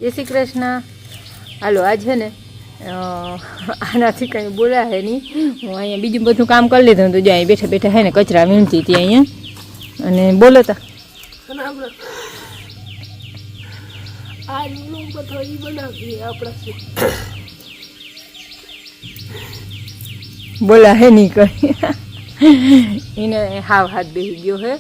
જય શ્રી કૃષ્ણ. હાલો આજ છે ને આનાથી કંઈ બોલાય નહીં. હું અહીંયા બીજું બધું કામ કરી લીધું તો જ્યાં બેઠા બેઠા હે ને કચરા વીણતી હતી અહીંયા. અને બોલો તા બોલા હે નહીં કઈ. એને હાવ હાથ બેસી ગયો હે.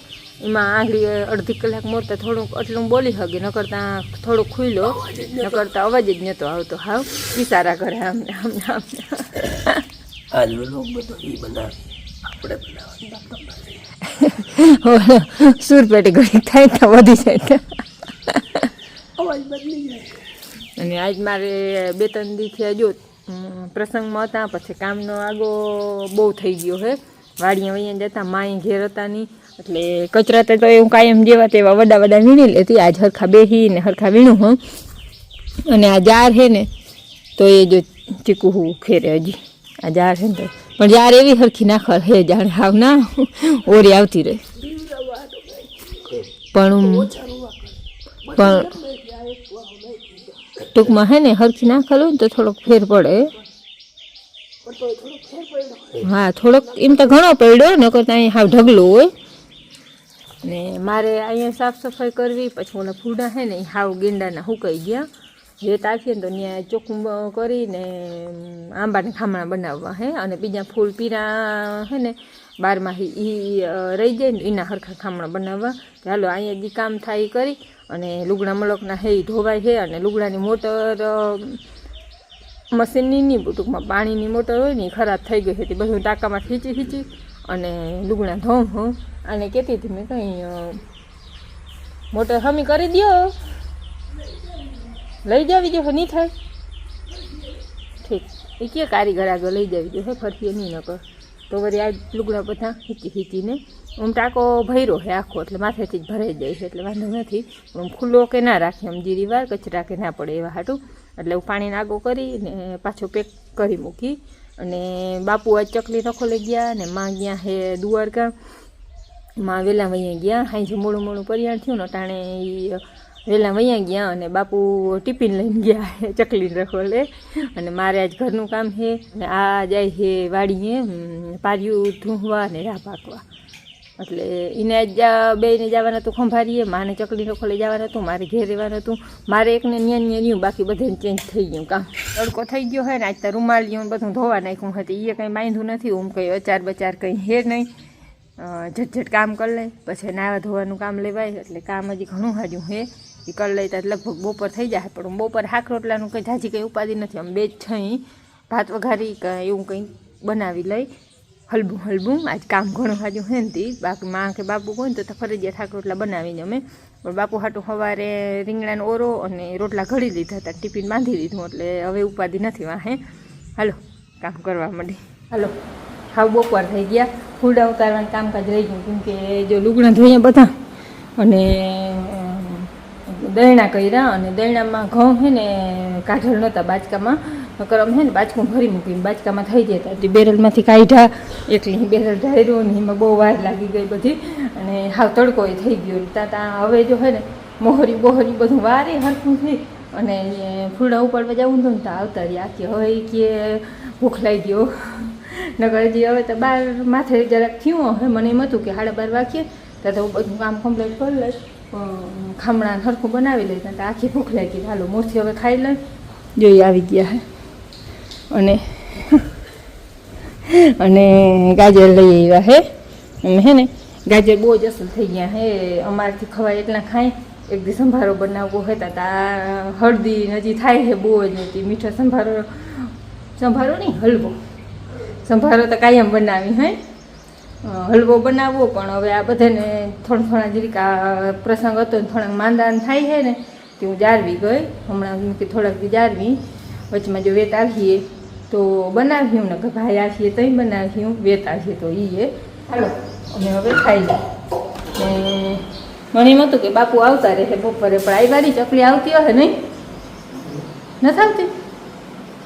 એમાં આંગળી અડધી કલાક મોરતા થોડુંક એટલું બોલી શકે, ન કરતા થોડોક ખુલ્લો, ન કરતા અવાજ જ નહોતો આવતો. હાવ વિચારા કરે આમને આમને આમને. સુર પેટે ઘડી થાય તો વધી જાય અવાજ બદલી જાય. અને આજ મારે 2-3 દીથી જો પ્રસંગમાં હતા, પછી કામનો આગો બહુ થઈ ગયો હે. વાડીએ વઅહીંયા જતા માય ઘેર હતા નહીં, એટલે કચરા તો હું કાયમ જેવા તેવા વડા વીણી લેતી. આજ હરખા બેહી ને હરખા વીણું હું. અને આ જાર છે ને તો એ જો ચીકુ હું ખેરે હજી આ જાર છે ને તો, પણ જાર એવી હરખી નાખર હે જાણે હાવ ના ઓરી આવતી રહે. પણ ટૂંકમાં હે ને હરખી નાખેલું ને તો થોડોક ફેર પડે. હા થોડોક એમ તો ઘણો પડ્યો, ન કરતા અહીં હાવ ઢગલો હોય. ને મારે અહીંયા સાફ સફાઈ કરવી, પછી ઓલા ફૂડા છે ને એ હાવ ગેંડાના સુકાઈ ગયા. રેત આપીએ ને તો ત્યાં ચોખ્ખું કરીને આંબાને ખામણા બનાવવા હે. અને બીજા ફૂલ પીરા હે ને 12 એ રહી જાય ને એના હરખા ખામણા બનાવવા. ચાલો અહીંયા જે કામ થાય એ કરી, અને લુગડા મલકના હે એ ધોવાય છે. અને લુગડાની મોટર મશીનની નહીં, ટૂંકમાં પાણીની મોટર હોય ને એ ખરાબ થઈ ગઈ હતી. બધું ટાંકામાં ખીચી અને લુગડા ધોમ હું અને કહેતી હતી મેં કંઈ મોટર હમી કરી દો, લઈ જવી જો નહીં થાય. ઠીક એ કે કારીગર આગળ લઈ જવી જો ફરતી નહીં ન કર તો વળી આ લુગડા બધા ખીચીને આમ ટાંકો ભર્યો છે આખો, એટલે માથેથી જ ભરાઈ જાય છે, એટલે વાંધો નથી. પણ ખુલ્લો કે ના રાખીએ આમ જીરી વાર કચરા કે ના પડે એવા હાટું. એટલે હું પાણીને આગો કરી ને પાછો પેક કરી મૂકી. અને બાપુ આજ ચકલી નખો લઈ ગયા, ને માં ગયા હે દ્વારકા. માં વહેલા વૈયા ગયા, હાઈ મોડું પરિયાણ થયું ને ટાણે વહેલા વૈયા ગયા. અને બાપુ ટિફિન લઈને ગયા હે ચકલી નખો લે. અને મારે આજ ઘરનું કામ છે. અને આ જાય છે વાડીએ પાર્યું ધૂંહવા ને રાહ પાકવા. એટલે એને આજ બેને જવાનું હતું ખંભારીએ, માને ચકલી નખો લઈ જવાનું હતું, મારે ઘેર રહેવાનું હતું. મારે એકને ન્યા રહ્યું, બાકી બધાને ચેન્જ થઈ ગયું કામ. તડકો થઈ ગયો હોય ને આજ તો રૂમાલિયું બધું ધોવા નાખ્યું હતું. એ કંઈ બાંધ્યું નથી. હું કંઈ અચાર બચાર કંઈ હે નહીં. ઝટઝટ કામ કરી લે, પછી નાવા ધોવાનું કામ લેવાય. એટલે કામ હજી ઘણું હાજું હે એ કરી લઈ તો લગભગ બપોર થઈ જાય. પણ બપોર શાક રોટલાનું કંઈ ઝાઝી કંઈ ઉપાધિ નથી. આમ 2 જ છઈ ભાત વઘારી એવું કંઈ બનાવી લઈ હલબું. આજ કામ ઘણું હાજું હે ને તી. બાકી માં કે બાપુ કોઈ ને તો ફરજિયાત શાક રોટલા બનાવીને અમે. પણ બાપુ હાટું સવારે રીંગણાનો ઓરો અને રોટલા ઘડી લીધા હતા, ટિફિન બાંધી દીધું. એટલે હવે ઉપાધિ નથી વાહે. હાલો કામ કરવા માંડી. હાલો હાવ બપોર થઈ ગયા. ફૂડા ઉતારવાનું કામકાજ રહી ગયું, કેમકે જો લુગડા ધોયા બધા અને દયણા કર્યા. અને દયણામાં ઘઉં છે ને કાઢલ નહોતા બાચકામાં, નકર આમ છે ને બાચકું ભરી મૂકીને બાચકામાં થઈ જતા. તે બેરલમાંથી કાઢ્યા, એકલી બેરલ ઢાર્યું ને એમાં બહુ વાર લાગી ગઈ બધી. અને હાવ તડકો એ થઈ ગયો. ત્યાં હવે જો છે ને મોહરી બધું વારે હરખું થઈ. અને ફૂડા ઉપાડવા જવું હતું ને તો આવતા રહ્યા કે હવે કે ભૂખ લાગી ગયો. નકર હજી હવે તો 12 માથે જરાક થયું. હવે મને એમ હતું કે 12:30 વાગ્યે ત્યાં તો હું બધું કામ કમ્પ્લીટ કરી લઈશ, ખામણાને હરખું બનાવી લઈશ. તો આખી ભૂખ લાગી. હાલો મોરથી હવે ખાઈ લઈ. જોઈ આવી ગયા હે. અને ગાજર લઈ આવ્યા હે. અમે હે ને ગાજર બહુ જ અસલ થઈ ગયા હે. અમારથી ખવાય એટલા ખાય. એક દી સંભારો બનાવવો હતા તો આ હળદી હજી થાય છે બહુ જ નથી. મીઠો સંભારો નહીં હલવો. સંભારો તો કાયમ બનાવી હે, હલવો બનાવવો. પણ હવે આ બધાને થોડા જરીક આ પ્રસંગ હતો ને થોડાક માંદાન થાય છે ને તે હું જાળવી ગઈ. હમણાં કે થોડાક દી જાળવી. વચમાં જો વેત આવીએ તો બનાવ્યું, ને કે ભાઈ આવીએ તઈ બનાવ્યું, વેત આવીએ તો એ. હાલો અમે હવે ખાઈ લઈએ. મને એમ હતું કે બાપુ આવતા રહે બપોરે, પણ આવી વારી ચકલી આવતી હશે નહીં? નથી આવતી?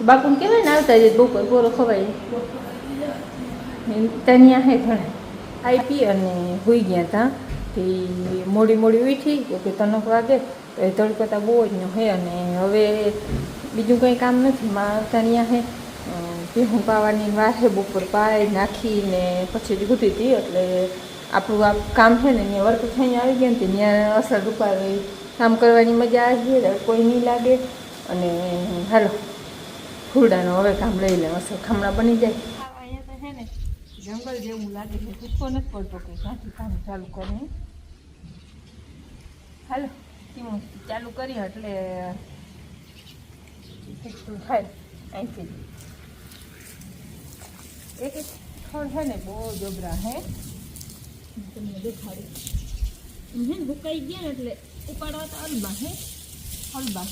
બાપુને કહેવાય ને આવતા રહે બપોર પૂરો ખવાય. ત્યાં હે ઘણા આઈ પી અને હોઈ ગયા હતા. તે મોડી ઉઠી કે 3 વાગે તો એ તડકો તો બહુ જ હે. અને હવે બીજું કંઈ કામ નથી. માં ત્યાં હે ભેહું પાવાની વાર છે, બપોર પાઈ નાખીને પછી જ ગૂંથી હતી. એટલે આપણું આ કામ છે ને ત્યાં વર્ક થઈને આવી ગયા ને ત્યાં અસર રૂપાવે કામ કરવાની મજા આવી ગઈ, કોઈ નહીં લાગે. અને હાલો ફૂલડાનો હવે કામ લઈ લે, અસર ખામણા બની જાય. અહીંયા તો છે ને જંગલ જેવું લાગે છે, ટૂંકો નથી પડતો કે ક્યાંથી કામ ચાલુ કરે. હાલો હું ચાલુ કરી એટલે થાય અહીંથી એક ખડ છે ને બહુ જબરા હે, તમને દેખાડી હે. ભૂકાઈ ગયા ને એટલે ઉપાડવા તો હલબા હે હલબા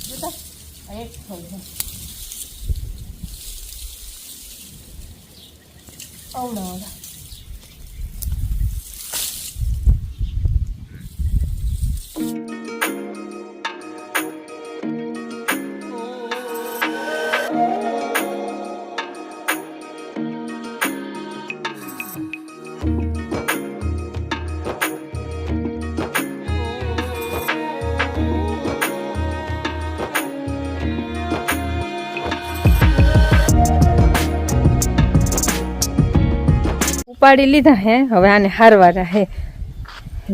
જોતા એક ખડ હે અવડા ઉપાડી લીધા હે. હવે આને હારવાના હે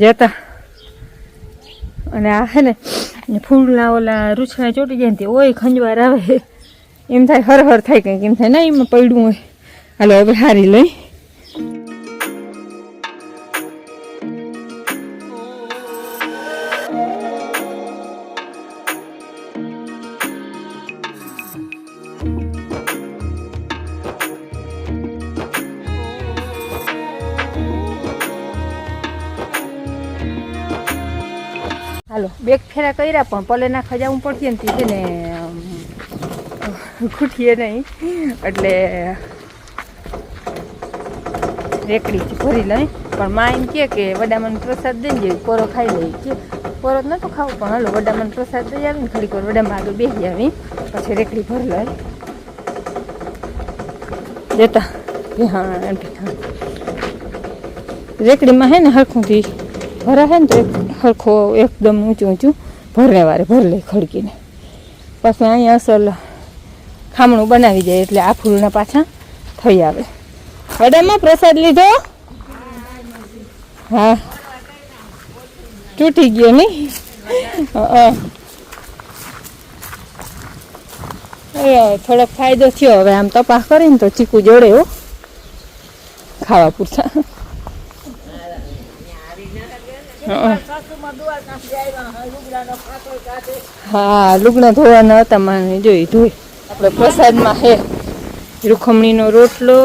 જતા. અને આ હે ને ફૂલના ઓલા રૂછડા ચોટી જાય ને તે ઓય ખંજવાર આવે, એમ થાય હર હર થાય કંઈક, એમ થાય ના એમાં પડ્યું હોય. હાલો હવે હારી લઈ. હાલો બેગ ફેરા કર્યા પણ પલે ના ખજાવું પડશે ને છે ને ખૂટીએ નહીં, એટલે રેકડીથી ભરી લઈ. પણ માં એમ કે વડામાં પ્રસાદ દઈ જાય, પોરો ખાઈ લઈ કે પોરો જ નહોતું ખાવું, પણ હાલો વડામાં પ્રસાદ દઈ આવી ને ઘડીક વાર વડામાં આગળ બેસી આવી પછી રેકડી ભરી લઈ જતા. હા રેકડીમાં હે ને હરખુંથી ભરા હે ને તો હરખો એકદમ ઊંચું ભરને વારે ભર લે ખડકીને. પાછું અહીંયા અસલ ખામણું બનાવી જાય એટલે આ ફૂલના પાછા થઈ આવે. વડામાં પ્રસાદ લીધો? હા તૂટી ગયો નહીં. થોડોક ફાયદો થયો. હવે આમ તપાસ કરીને તો ચીકુ જોડે હો ખાવા પૂરતા. હા લુગડા ધોવાના હતા મને જોઈ ધોઈ. આપણે પ્રસાદમાં હે રૂખમણીનો રોટલો,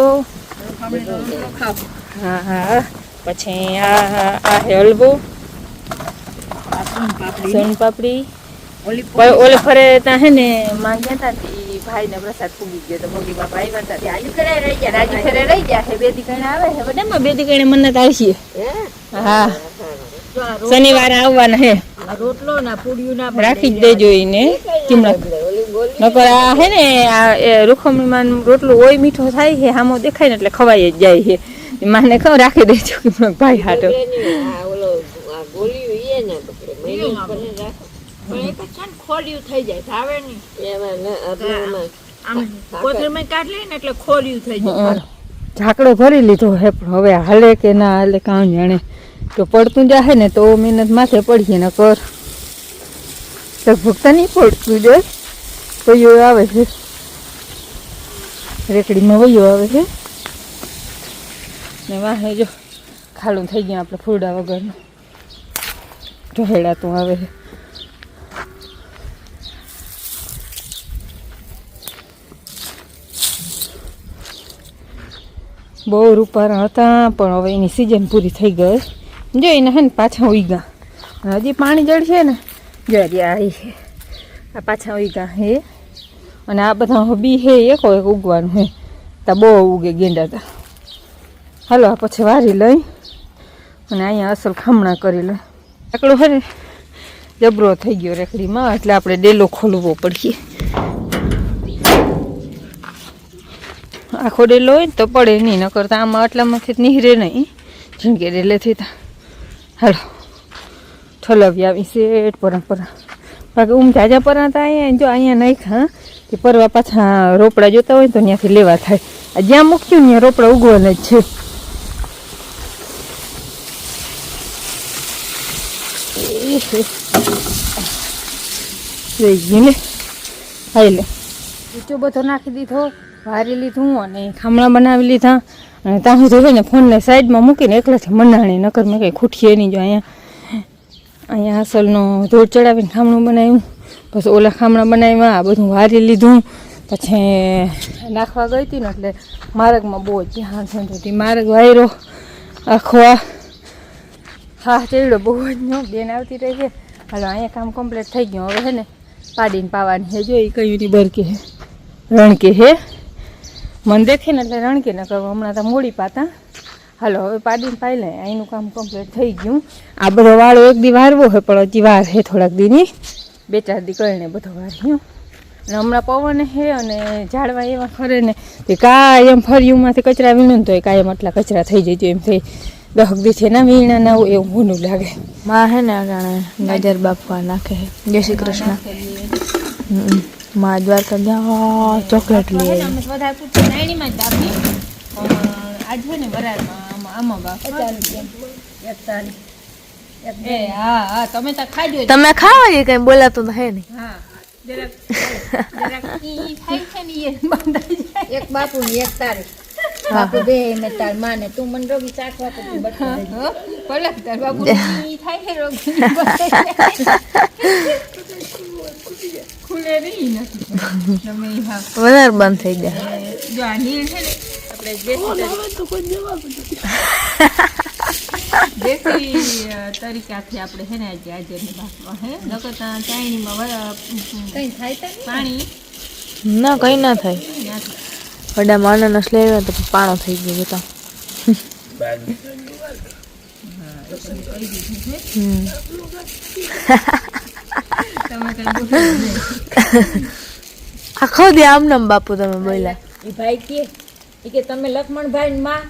હા હા, પછી આ હે હલવો, સોનપાપડી. ઓલે ફરે ત્યાં હે ને માં ગયા હતા ભાઈ ને પ્રસાદ પૂગી ગયો તો મોટી બાપા આવ્યા હતા. રાજુ ફેરે રહી ગયા છે, બે દીકરી આવે છે બધામાં, બે દીકરી મન્નત આવશે. હા શનિવારે આવવાના હે. રોટલો ના પૂડિયું ના રાખી જ દેજો એને ચીમડા. નકર આ હે ને આ રૂખમણીમાં રોટલો ઓય મીઠો થાય છે, સામો દેખાય ને એટલે ખવાઈ જ જાય છે. માને કહું રાખી દેજો ભાઈ હાટો. ખોલ્યું થઈ જાય ભાવે નહીં. ઝાકડો ભરી લીધો હે પણ હવે હાલે કે ના હાલે કાં જાણે. તો પડતું જાહે ને તો મહેનત માથે પડીએ ને કર લગભગ તો નહીં પડતું જાય. વયો આવે છે રેકડીમાં, વયો આવે છે ને વાહે જો ખાલું થઈ ગયા આપણે ફૂલડા વગરનું ઢહેડાતું આવે છે. બહુ રૂપારા હતા પણ હવે એની સિઝન પૂરી થઈ ગઈ. જો એને હે ને પાછા ઉઈ ગયા, હજી પાણી જળશે ને જો આવી છે આ પાછા ઉઈ ગયા હે. અને આ બધા બી હે એકો એક ઉગવાનું હે તો બહુ ઉગે ગેંડા તા. હાલો આ પછી વારી લઈ અને અહીંયા અસલ ખામણા કરી લઈ. આકડો હે ને જબરો થઈ ગયો રેકડીમાં એટલે આપણે ડેલો ખોલવો પડશે. આખો ડેલો હોય ને તો પડે નહીં, ન કરતા આમાં આટલામાંથી નીહરે નહીં ઝીણકે ડેલે થતા. હાલો ઠલવી આવી શેઠ પરંપરા બાકી જાજા પરાતા અહીંયા જો અહીંયા નાખ્યા કે પરવા પાછા રોપડા જોતા હોય તો ત્યાંથી લેવા થાય જ્યાં મૂક્યું ત્યાં રોપડા ઉગવાના જ છે. રહી ગયું ને હાલે ઊંચો બધો નાખી દીધો વારી લીધું અને ખામણા બનાવી લીધા અને ત્યાં સુધી હોય ને ફોનને સાઈડમાં મૂકીને એકલાથી મનાણી નકર મેં કંઈ ખૂટીએ નહીં. જો અહીંયા અસલનો ધોળ ચડાવીને ખામણું બનાવ્યું પછી ઓલા ખામણા બનાવ્યા આ બધું વારી લીધું પછી નાખવા ગઈ હતી ને એટલે માર્ગમાં બહુ જ ધ્યાન સુધી માર્ગ વાયરો આખો હા ચડ્યો બહુ જ બેન આવતી રહી છે. હાલો અહીંયા કામ કમ્પ્લીટ થઈ ગયું હવે હે ને પાડીને પાવાની હે. જો એ કયું ની બર કે હે રણકે હે મન દેખે ને એટલે રણકે ન કરવા હમણાં તો મોડી પાતા. હાલો હવે પાડીને પાઈ લે અહીંનું કામ કમ્પ્લીટ થઈ ગયું. આ બધો વાળો એક દી વારવો હોય પણ હજી વાર હે થોડાક દીની 2-4 દી કરીને બધો વાર્યું અને હમણાં પવન હે અને ઝાડવા એવા ખરે ને તે કાયમ ફર્યુંમાંથી કચરા વીણું તો એ કાયમ આટલા કચરા થઈ જાય એમ થઈ 10 દી છે ના વીણા ના હોય એવું ઊંડું લાગે. માં હે ને નજર બાપવા નાખે હે. જય શ્રી કૃષ્ણ. માં દ્વારકા ગયા ચોકલેટ લઈ આવી. વધારે પૂછે નાણીમાં જ આપી આજ હોય ને બરાબરમાં આમાં બાપ 41 એ હા હા તમે તો ખાજો તમે ખાવા કઈ બોલાતો તો હે નહીં. હા જરાક ઈ થાય છે ને એ બંધાઈ જાય. એક બાપુ ની એક તારે બાપુ બે ને તાર માને તું મને રોગી ચાખવા તો તું બતા દે પલક તાર બાપુ ઈ થાય છે રોગ ખુલે નહીં નથી તમે હા વધારે બંધ થઈ જાય. જો આ નીર છે ને આપણે દેશી તરીકાથી આપણે છે ને આજે બાફવા હે નકર ચાઈનીમાં કઈ થાય તા પાણી ના કઈ ના થાય. વડા માણસ લેવા તો પાણો થઈ ગયો તો આખો દે આમ નામ બાપુ તમે બોલ્યા. એ ભાઈ કે તમે લક્ષ્મણભાઈ ને માં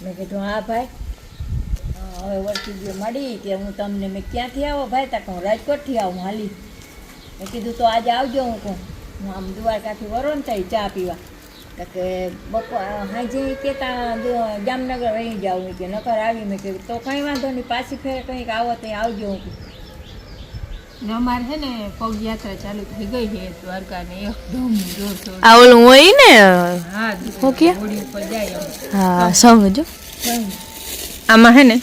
મેં કીધું હા ભાઈ હવે વર્ષી ગયો મળી કે હું તમને મેં ક્યાંથી આવો ભાઈ તા હું રાજકોટથી આવું હાલી મેં કીધું તો આજે આવજો હું કહું હું આમ દ્વારકાથી વરો ને થાય ચા પીવા કે બપોર હાજે કહેતા જામનગર રહી જાઉં કે નકર આવી મેં કીધું તો કંઈ વાંધો નહીં પાછી ફેર કંઈક આવો ત્યાં આવજો હું કહું અમારે છે ને પગ યાત્રા ચાલુ થઈ ગઈ છે દ્વારકાને એકદમ જોરશોર. આ ઓલું હોય ને હા ઓકે હોડી ઉપર જાય હા સમજો. આમાં હે ને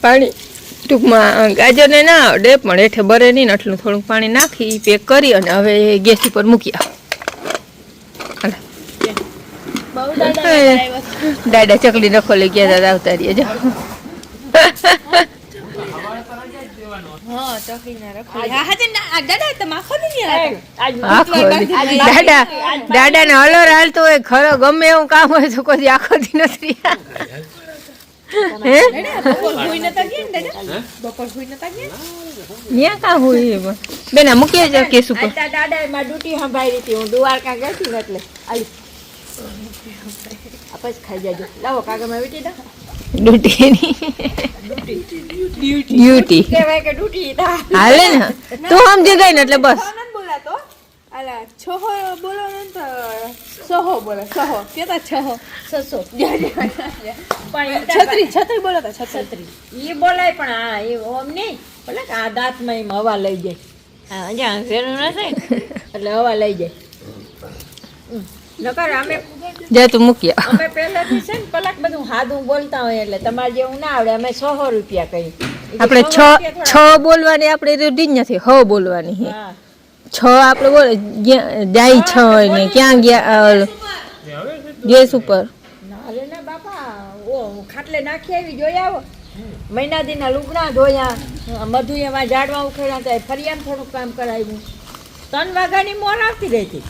પાણી ટૂંકમાં ગાજરને ના આવડે પણ હેઠે બરે નહીં ને એટલું થોડુંક પાણી નાખી પેક કરી અને હવે ગેસ ઉપર મૂક્યા. દાદા ચકલી નખો લઈ ગયા દાદા આવતા રહીએ જો દાદા ને હલર હાલતો હોય ખરો ગમે એવું કામ હોય તો કોઈ આખો દી નથી. બેના મૂકીએ જ કેસ ઉપર દાદા એમાં ડ્યુટી સંભાળી હતી હું દ્વારકા ગઈ હતી ને એટલે આલી પછી ખાઈ જાજો લાવો કાગળમાં વીટી દો ડ્યુટી કહેવાય કે ડ્યુટી હાલે ને તું સમજી ગઈ ને એટલે બસ. બોલાતો અલા છોહો બોલો ને તો સોહો બોલે સોહો કેતા છોહો 600 છત્રી બોલો તો છત્રી એ બોલાય પણ હા એ ઓમ નહીં ભલે કે આ દાંતમાં એમ હવા લઈ જાય હા જ્યાં ફેરું ના થાય એટલે હવા લઈ જાય નકર અમે જા તું મૂક્યા અમે પહેલાથી છે ને પલક બધું સાદું બોલતા હોય એટલે તમારે જેવું ના આવડે અમે 100 રૂપિયા કહી આપણે છ બોલવાની આપણે રૂઢી જ નથી હ બોલવાની છે. હા 6 આપણે બોલે જાય 6 ને ક્યાં ગયા ગેસ ઉપર અરે ના બાપા ઓ ખાટલે નાખી આવી જોઈ આવો મહિનાદીના લુગડા ધોયા મધુ એમાં ઝાડવા ઉખેડ્યા હતા ફરિયામ થોડુંક કામ કરાવ્યું 3 વાગ્યાની મોર આવતી રહી હતી